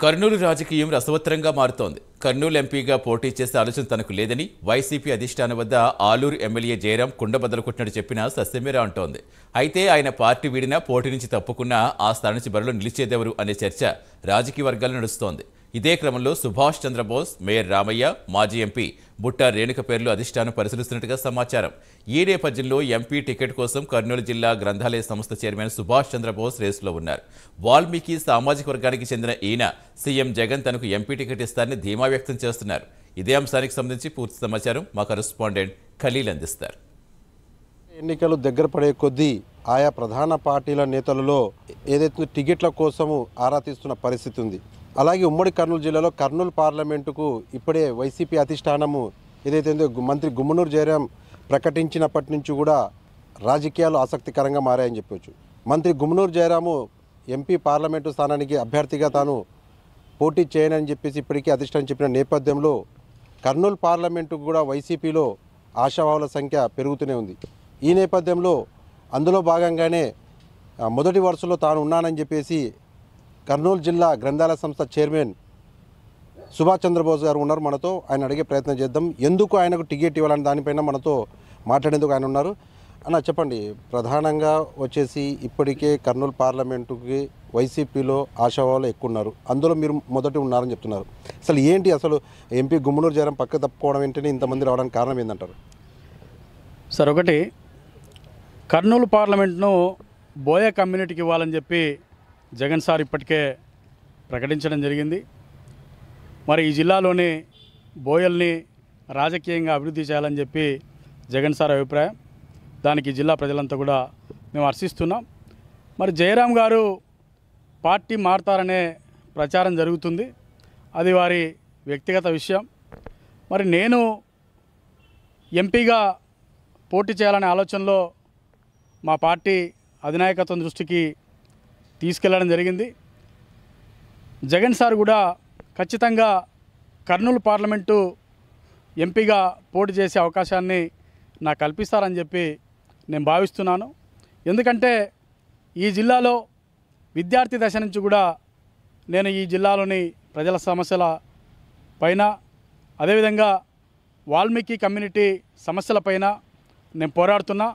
కర్నూలు రాజకీయం రసవత్తరంగా మారుతోంది. కర్నూలు ఎంపీగా పోటీ చేసే ఆలోచన తనకు లేదని వైసీపీ అధిష్టానం వద్ద ఆలూరు ఎమ్మెల్యే జయరాం కుండబద్దలు కొట్టినట్టు చెప్పినా సస్యమేరా అంటోంది. అయితే ఆయన పార్టీ వీడినా పోటీ నుంచి తప్పుకున్నా ఆ స్థానం నుంచి బరిలో నిలిచేదెవరు అనే చర్చ రాజకీయ వర్గాల్లో నడుస్తోంది. ఇదే క్రమంలో సుభాష్ చంద్రబోస్, మేయర్ రామయ్య, మాజీ ఎంపీ బుట్టా రేణుక పేర్లు అధిష్టానం పరిశీలిస్తున్నట్టుగా సమాచారం. ఈ నేపథ్యంలో ఎంపీ టికెట్ కోసం కర్నూలు జిల్లా గ్రంథాలయ సంస్థ చైర్మన్ సుభాష్ చంద్రబోస్ రేసులో ఉన్నారు. వాల్మీకి సామాజిక వర్గానికి చెందిన ఈయన సీఎం జగన్ తనకు ఎంపీ టికెట్ ఇస్తారని ధీమా వ్యక్తం చేస్తున్నారు. ఇదే అంశానికి సంబంధించి పూర్తి సమాచారం మా కరెస్పాండెంట్ ఖలీల్ అందిస్తారు. ఎన్నికలు దగ్గర పడే కొద్దీ ఆయా ప్రధాన పార్టీల నేతలలో ఏదైతే టికెట్ల కోసము ఆరా తీస్తున్న పరిస్థితి ఉంది. అలాగే ఉమ్మడి కర్నూలు జిల్లాలో కర్నూలు పార్లమెంటుకు ఇప్పుడే వైసీపీ అధిష్టానము ఏదైతే మంత్రి గుమ్మనూరు జయరాం ప్రకటించినప్పటి నుంచి కూడా రాజకీయాలు ఆసక్తికరంగా మారాయని చెప్పవచ్చు. మంత్రి గుమ్మనూరు జయరాము ఎంపీ పార్లమెంటు స్థానానికి అభ్యర్థిగా తాను పోటీ చేయనని చెప్పేసి ఇప్పటికీ అధిష్టానం చెప్పిన నేపథ్యంలో కర్నూలు పార్లమెంటుకు కూడా వైసీపీలో ఆశావాహుల సంఖ్య పెరుగుతూనే ఉంది. ఈ నేపథ్యంలో అందులో భాగంగానే మొదటి వరుసలో తాను ఉన్నానని చెప్పేసి కర్నూలు జిల్లా గ్రంథాలయ సంస్థ చైర్మన్ సుభాష్ చంద్రబోస్ గారు ఉన్నారు. మనతో ఆయన అడిగే ప్రయత్నం చేద్దాం. ఎందుకు ఆయనకు టికెట్ ఇవ్వాలని దానిపైన మనతో మాట్లాడేందుకు ఆయన ఉన్నారు. అన్న చెప్పండి, ప్రధానంగా వచ్చేసి ఇప్పటికే కర్నూలు పార్లమెంటుకి వైసీపీలో ఆశావాహులు ఎక్కువ ఉన్నారు. అందులో మీరు మొదటి ఉన్నారని చెప్తున్నారు. అసలు ఏంటి అసలు ఎంపీ గుమ్మనూరు జయరాం పక్క తప్పుకోవడం ఏంటని ఇంతమంది రావడానికి కారణం ఏంటంటారు? సార్, ఒకటి కర్నూలు పార్లమెంట్ను బోయ కమ్యూనిటీకి ఇవ్వాలని చెప్పి జగన్ సార్ ఇప్పటికే ప్రకటించడం జరిగింది. మరి ఈ జిల్లాలోని బోయల్ని రాజకీయంగా అభివృద్ధి చేయాలని చెప్పి జగన్ సార్ అభిప్రాయం. దానికి జిల్లా ప్రజలంతా కూడా మేము హర్షిస్తున్నాం. మరి జయరాం గారు పార్టీ మారతారనే ప్రచారం జరుగుతుంది. అది వారి వ్యక్తిగత విషయం. మరి నేను ఎంపీగా పోటీ చేయాలనే ఆలోచనలో మా పార్టీ అధినాయకత్వం దృష్టికి తీసుకెళ్లడం జరిగింది. జగన్ సార్ కూడా ఖచ్చితంగా కర్నూలు పార్లమెంటు ఎంపీగా పోటీ చేసే అవకాశాన్ని నాకు కల్పిస్తారని చెప్పి నేను భావిస్తున్నాను. ఎందుకంటే ఈ జిల్లాలో విద్యార్థి దశ నుంచి కూడా నేను ఈ జిల్లాలోని ప్రజల సమస్యల పైన, అదేవిధంగా వాల్మీకి కమ్యూనిటీ సమస్యల పైన నేను పోరాడుతున్నా.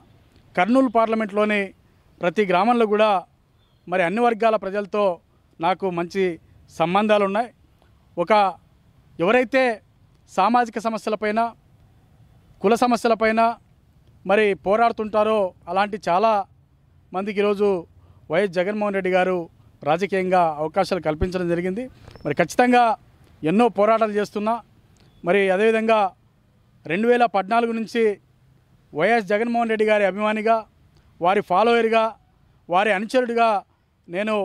కర్నూలు పార్లమెంట్లోని ప్రతి గ్రామంలో కూడా మరి అన్ని వర్గాల ప్రజలతో నాకు మంచి సంబంధాలు ఉన్నాయి. ఎవరైతే సామాజిక సమస్యలపైన, కుల సమస్యలపైన మరి పోరాడుతుంటారో అలాంటి చాలా మందికి ఈరోజు వైఎస్ జగన్మోహన్ రెడ్డి గారు రాజకీయంగా అవకాశాలు కల్పించడం జరిగింది. మరి ఖచ్చితంగా ఎన్నో పోరాటాలు చేస్తున్నా. మరి అదేవిధంగా 2014 నుంచి వైఎస్ జగన్మోహన్ రెడ్డి గారి అభిమానిగా, వారి ఫాలోయర్గా, వారి అనుచరుడిగా నేను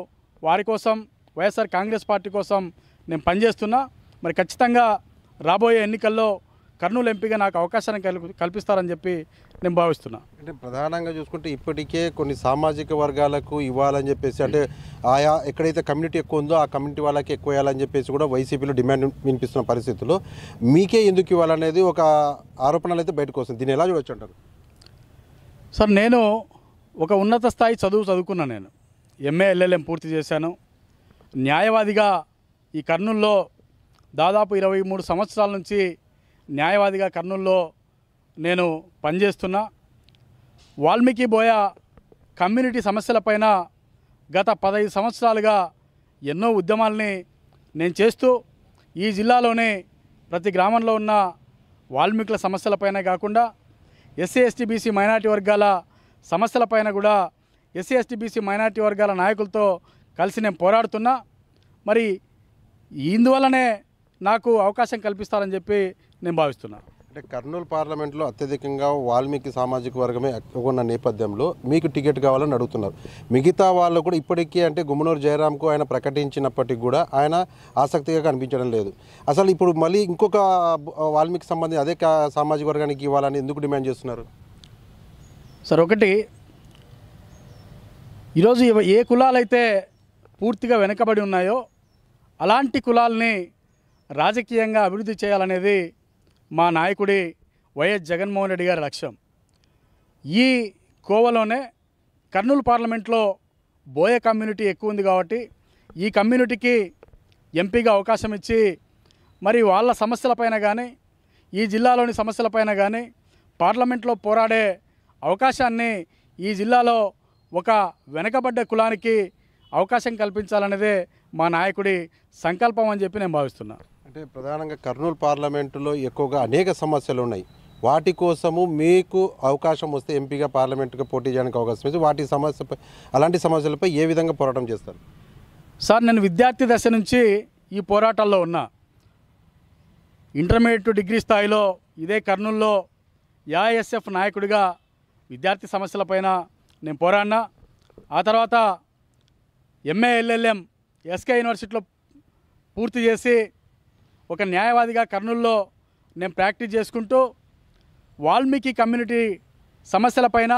వారి కోసం, వైఎస్ఆర్ కాంగ్రెస్ పార్టీ కోసం నేను పనిచేస్తున్నా. మరి ఖచ్చితంగా రాబోయే ఎన్నికల్లో కర్నూలు ఎంపీగా నాకు అవకాశాన్ని కల్పిస్తారని చెప్పి నేను భావిస్తున్నా. అంటే ప్రధానంగా చూసుకుంటే ఇప్పటికే కొన్ని సామాజిక వర్గాలకు ఇవ్వాలని చెప్పేసి, అంటే ఆయా ఎక్కడైతే కమ్యూనిటీ ఎక్కువ ఉందో ఆ కమ్యూనిటీ వాళ్ళకి ఎక్కువ ఇవ్వాలని చెప్పేసి కూడా వైసీపీలో డిమాండ్ వినిపిస్తున్న పరిస్థితుల్లో మీకే ఎందుకు ఇవ్వాలనేది ఒక ఆరోపణలు అయితే బయటకు వస్తుంది. దీన్ని ఎలా చూడొచ్చు అంటారు? సార్, నేను ఒక ఉన్నత స్థాయి చదువుకున్నాను. నేను ఎంఏ ఎల్ఎల్ఎం పూర్తి చేశాను. న్యాయవాదిగా ఈ కర్నూలులో దాదాపు 23 సంవత్సరాల నుంచి న్యాయవాదిగా కర్నూలులో నేను పనిచేస్తున్నా. వాల్మీకి బోయ కమ్యూనిటీ సమస్యలపైన గత 15 సంవత్సరాలుగా ఎన్నో ఉద్యమాలని నేను చేస్తూ ఈ జిల్లాలోనే ప్రతి గ్రామంలో ఉన్న వాల్మీకుల సమస్యలపైన కాకుండా ఎస్సీ ఎస్టీ బీసీ మైనార్టీ వర్గాల సమస్యలపైన కూడా ఎస్సీ ఎస్టీ బీసీ మైనార్టీ వర్గాల నాయకులతో కలిసి నేను పోరాడుతున్నా. మరి ఇందువల్లనే నాకు అవకాశం కల్పిస్తారని చెప్పి నేను భావిస్తున్నాను. అంటే కర్నూలు పార్లమెంట్లో అత్యధికంగా వాల్మీకి సామాజిక వర్గమే ఎక్కువ ఉన్న నేపథ్యంలో మీకు టికెట్ కావాలని అడుగుతున్నారు. మిగతా వాళ్ళు కూడా ఇప్పటికీ అంటే గుమ్మనూరు జయరాంకు ఆయన ప్రకటించినప్పటికీ కూడా ఆయన ఆసక్తిగా కనిపించడం లేదు. అసలు ఇప్పుడు మళ్ళీ ఇంకొక వాల్మీకి సంబంధించి అదే సామాజిక వర్గానికి ఇవ్వాలని ఎందుకు డిమాండ్ చేస్తున్నారు? సార్, ఒకటి ఈరోజు ఏ కులాలైతే పూర్తిగా వెనుకబడి ఉన్నాయో అలాంటి కులాలని రాజకీయంగా అభివృద్ధి చేయాలనేది మా నాయకుడి వైఎస్ జగన్మోహన్ రెడ్డి గారి లక్ష్యం. ఈ కోవలోనే కర్నూలు పార్లమెంట్లో బోయ కమ్యూనిటీ ఎక్కువ ఉంది కాబట్టి ఈ కమ్యూనిటీకి ఎంపీగా అవకాశం ఇచ్చి మరి వాళ్ళ సమస్యలపైన కానీ ఈ జిల్లాలోని సమస్యలపైన కానీ పార్లమెంట్లో పోరాడే అవకాశాన్ని ఈ జిల్లాలో ఒక వెనకబడ్డ కులానికి అవకాశం కల్పించాలనేదే మా నాయకుడి సంకల్పం అని చెప్పి నేను భావిస్తున్నాను. అంటే ప్రధానంగా కర్నూలు పార్లమెంటులో ఎక్కువగా అనేక సమస్యలు ఉన్నాయి. వాటి కోసము మీకు అవకాశం వస్తే ఎంపీగా పార్లమెంటుగా పోటీ చేయడానికి అవకాశం ఇస్తే వాటి సమస్యపై అలాంటి సమస్యలపై ఏ విధంగా పోరాటం చేస్తారు? సార్, నేను విద్యార్థి దశ నుంచి ఈ పోరాటాల్లో ఉన్నా. ఇంటర్మీడియట్ టు డిగ్రీ స్థాయిలో ఇదే కర్నూలులో ఏఐఎస్ఎఫ్ నాయకుడిగా విద్యార్థి సమస్యలపైన నేను పోరాడినా. ఆ తర్వాత ఎంఏ ఎల్ఎల్ఎం ఎస్కే యూనివర్సిటీలో పూర్తి చేసి ఒక న్యాయవాదిగా కర్నూలులో నేను ప్రాక్టీస్ చేసుకుంటూ వాల్మీకి కమ్యూనిటీ సమస్యలపైన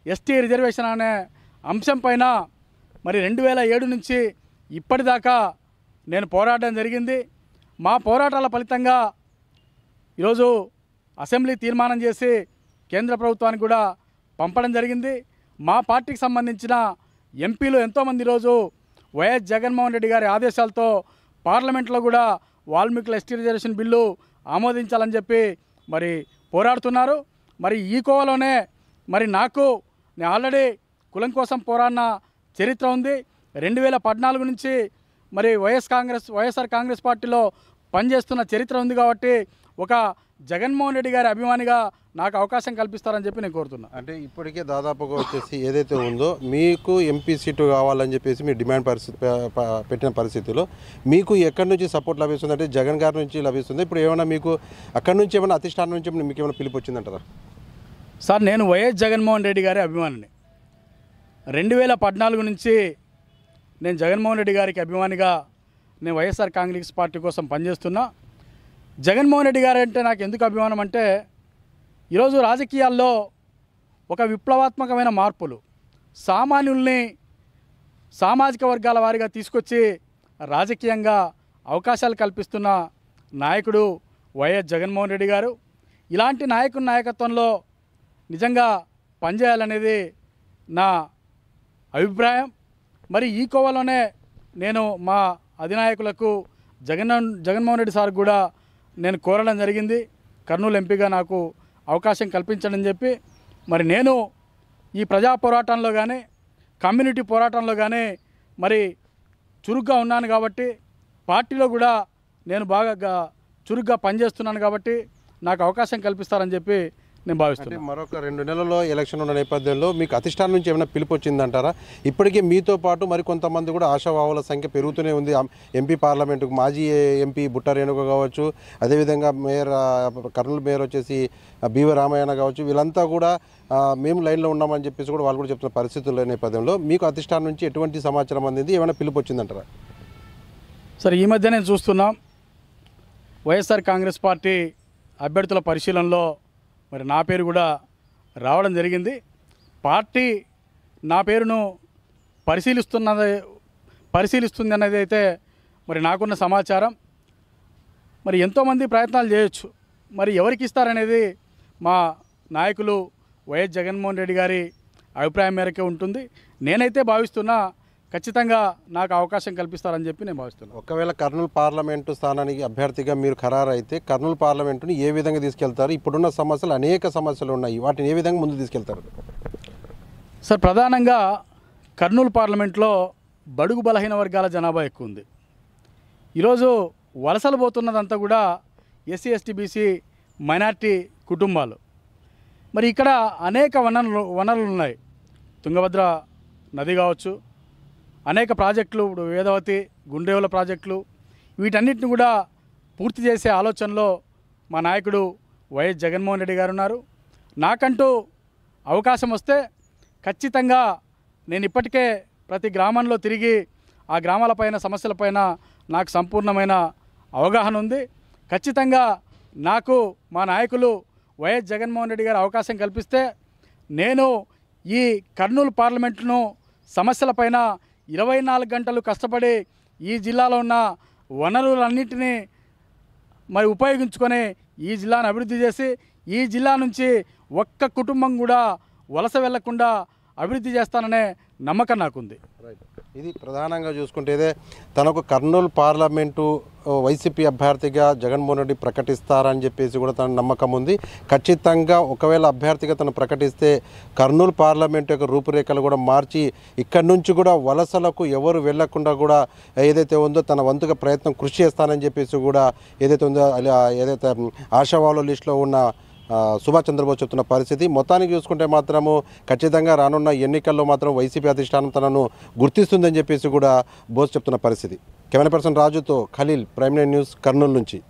ఎస్టీ రిజర్వేషన్ అనే అంశంపైన మరి 2007 నుంచి ఇప్పటిదాకా నేను పోరాడడం జరిగింది. మా పోరాటాల ఫలితంగా ఈరోజు అసెంబ్లీ తీర్మానం చేసి కేంద్ర ప్రభుత్వానికి కూడా పంపడం జరిగింది. మా పార్టీకి సంబంధించిన ఎంపీలు ఎంతోమంది ఈరోజు వైఎస్ జగన్మోహన్ రెడ్డి గారి ఆదేశాలతో పార్లమెంట్లో కూడా వాల్మీకుల ఎస్టీ రిజర్వేషన్ బిల్లు ఆమోదించాలని చెప్పి మరి పోరాడుతున్నారు. మరి ఈ కోవలోనే మరి నేను ఆల్రెడీ కులం కోసం పోరాడిన చరిత్ర ఉంది. 2014 నుంచి మరి వైఎస్ఆర్ కాంగ్రెస్ పార్టీలో పనిచేస్తున్న చరిత్ర ఉంది. కాబట్టి ఒక జగన్మోహన్ రెడ్డి గారి అభిమానిగా నాకు అవకాశం కల్పిస్తారని చెప్పి నేను కోరుతున్నాను. అంటే ఇప్పటికే దాదాపుగా వచ్చేసి ఏదైతే ఉందో మీకు ఎంపీ సీటు కావాలని చెప్పేసి మీ డిమాండ్ పెట్టిన పరిస్థితిలో మీకు ఎక్కడి నుంచి సపోర్ట్ లభిస్తుంది? అంటే జగన్ గారి నుంచి లభిస్తుంది. ఇప్పుడు ఏమైనా మీకు అక్కడి నుంచి ఏమైనా అధిష్టానం నుంచి మీకు ఏమైనా పిలుపు వచ్చిందంటారా? సార్, నేను వైఎస్ జగన్మోహన్ రెడ్డి గారి అభిమానిని. 2014 నుంచి నేను జగన్మోహన్ రెడ్డి గారికి అభిమానిగా నేను వైఎస్ఆర్ కాంగ్రెస్ పార్టీ కోసం పనిచేస్తున్నా. జగన్మోహన్ రెడ్డి గారు అంటే నాకు ఎందుకు అభిమానం అంటే ఈరోజు రాజకీయాల్లో ఒక విప్లవాత్మకమైన మార్పులు సామాన్యుల్ని సామాజిక వర్గాల వారిగా తీసుకొచ్చి రాజకీయంగా అవకాశాలు కల్పిస్తున్న నాయకుడు వైఎస్ జగన్మోహన్ రెడ్డి గారు. ఇలాంటి నాయకుని నాయకత్వంలో నిజంగా పనిచేయాలనేది నా అభిప్రాయం. మరి ఈ కోవలోనే నేను మా అధినాయకులకు జగన్మోహన్ రెడ్డి సార్ కూడా నేను కోరడం జరిగింది, కర్నూలు ఎంపీగా నాకు అవకాశం కల్పించడని చెప్పి. మరి నేను ఈ ప్రజా పోరాటంలో కానీ కమ్యూనిటీ పోరాటంలో కానీ మరి చురుగ్గా ఉన్నాను కాబట్టి పార్టీలో కూడా నేను బాగా చురుగ్గా పనిచేస్తున్నాను కాబట్టి నాకు అవకాశం కల్పిస్తారని చెప్పి నేను భావిస్తున్నాను. మరొక 2 నెలల్లో ఎలక్షన్ ఉన్న నేపథ్యంలో మీకు అధిష్టానం నుంచి ఏమైనా పిలుపు వచ్చిందంటారా? ఇప్పటికే మీతో పాటు మరి కొంతమంది కూడా ఆశావాహుల సంఖ్య పెరుగుతూనే ఉంది. ఎంపీ పార్లమెంటుకు మాజీ ఎంపీ బుట్ట రేణుక కావచ్చు, అదేవిధంగా కర్నూలు మేయర్ వచ్చేసి బీవీ రామయ్య కావచ్చు, వీళ్ళంతా కూడా మేము లైన్లో ఉన్నామని చెప్పేసి కూడా వాళ్ళు కూడా చెప్తున్న పరిస్థితుల నేపథ్యంలో మీకు అధిష్టానం నుంచి ఎటువంటి సమాచారం అందింది? ఏమైనా పిలుపు వచ్చిందంటారా? సరే, ఈ మధ్య నేను చూస్తున్నాం వైఎస్ఆర్ కాంగ్రెస్ పార్టీ అభ్యర్థుల పరిశీలనలో మరి నా పేరు కూడా రావడం జరిగింది. పార్టీ నా పేరును పరిశీలిస్తుంది అన్నది అయితే మరి నాకున్న సమాచారం. మరి ఎంతోమంది ప్రయత్నాలు చేయొచ్చు, మరి ఎవరికి ఇస్తారనేది మా నాయకులు వైఎస్ జగన్మోహన్ రెడ్డి గారి అభిప్రాయం మేరకే ఉంటుంది. నేనైతే భావిస్తున్నా ఖచ్చితంగా నాకు అవకాశం కల్పిస్తారని చెప్పి నేను భావిస్తున్నాను. ఒకవేళ కర్నూలు పార్లమెంటు స్థానానికి అభ్యర్థిగా మీరు ఖరారు అయితే కర్నూలు పార్లమెంటుని ఏ విధంగా తీసుకెళ్తారు? ఇప్పుడున్న సమస్యలు అనేక సమస్యలు ఉన్నాయి, వాటిని ఏ విధంగా ముందు తీసుకెళ్తారు? సార్, ప్రధానంగా కర్నూలు పార్లమెంట్లో బడుగు బలహీన వర్గాల జనాభా ఎక్కువ ఉంది. ఈరోజు వలసలు పోతున్నదంతా కూడా ఎస్సీ ఎస్టీ బీసీ మైనార్టీ కుటుంబాలు. మరి ఇక్కడ అనేక వనరులు ఉన్నాయి. తుంగభద్ర నది కావచ్చు, అనేక ప్రాజెక్టులు, ఇప్పుడు వేదవతి గుండ్రేవుల ప్రాజెక్టులు, వీటన్నిటిని కూడా పూర్తి చేసే ఆలోచనలో మా నాయకుడు వైఎస్ జగన్మోహన్ రెడ్డి గారు ఉన్నారు. నాకంటూ అవకాశం వస్తే ఖచ్చితంగా నేను ఇప్పటికే ప్రతి గ్రామంలో తిరిగి ఆ గ్రామాలపైన సమస్యలపైన నాకు సంపూర్ణమైన అవగాహన ఉంది. ఖచ్చితంగా నాకు మా నాయకులు వైఎస్ జగన్మోహన్ రెడ్డి గారు అవకాశం కల్పిస్తే నేను ఈ కర్నూలు పార్లమెంటును సమస్యలపైన 24 గంటలు కష్టపడి ఈ జిల్లాలో ఉన్న వనరులన్నింటినీ మరి ఉపయోగించుకొని ఈ జిల్లాను అభివృద్ధి చేసి ఈ జిల్లా నుంచి ఒక్క కుటుంబం కూడా వలస వెళ్లకుండా అభివృద్ధి చేస్తాననే నమ్మకం నాకుంది. ఇది ప్రధానంగా చూసుకుంటే తనకు కర్నూలు పార్లమెంటు వైసీపీ అభ్యర్థిగా జగన్మోహన్ రెడ్డి ప్రకటిస్తారని చెప్పేసి కూడా తన నమ్మకం ఉంది. ఖచ్చితంగా ఒకవేళ అభ్యర్థిగా తను ప్రకటిస్తే కర్నూలు పార్లమెంటు యొక్క రూపురేఖలు కూడా మార్చి ఇక్కడి నుంచి కూడా వలసలకు ఎవరు వెళ్లకుండా కూడా ఏదైతే ఉందో తన వంతుగా ప్రయత్నం కృషి చేస్తానని చెప్పేసి కూడా ఏదైతే ఉందో ఏదైతే ఆశావాహుల లిస్టులో ఉన్న సుభాష్ చంద్రబోస్ చెప్తున్న పరిస్థితి. మొత్తానికి చూసుకుంటే మాత్రము ఖచ్చితంగా రానున్న ఎన్నికల్లో మాత్రం వైసీపీ అధిష్టానం తనను గుర్తిస్తుందని చెప్పేసి కూడా బోస్ చెప్తున్న పరిస్థితి. కెమెరా పర్సన్ రాజుతో ఖలీల్, ప్రైమ్9 న్యూస్, కర్నూలు నుంచి.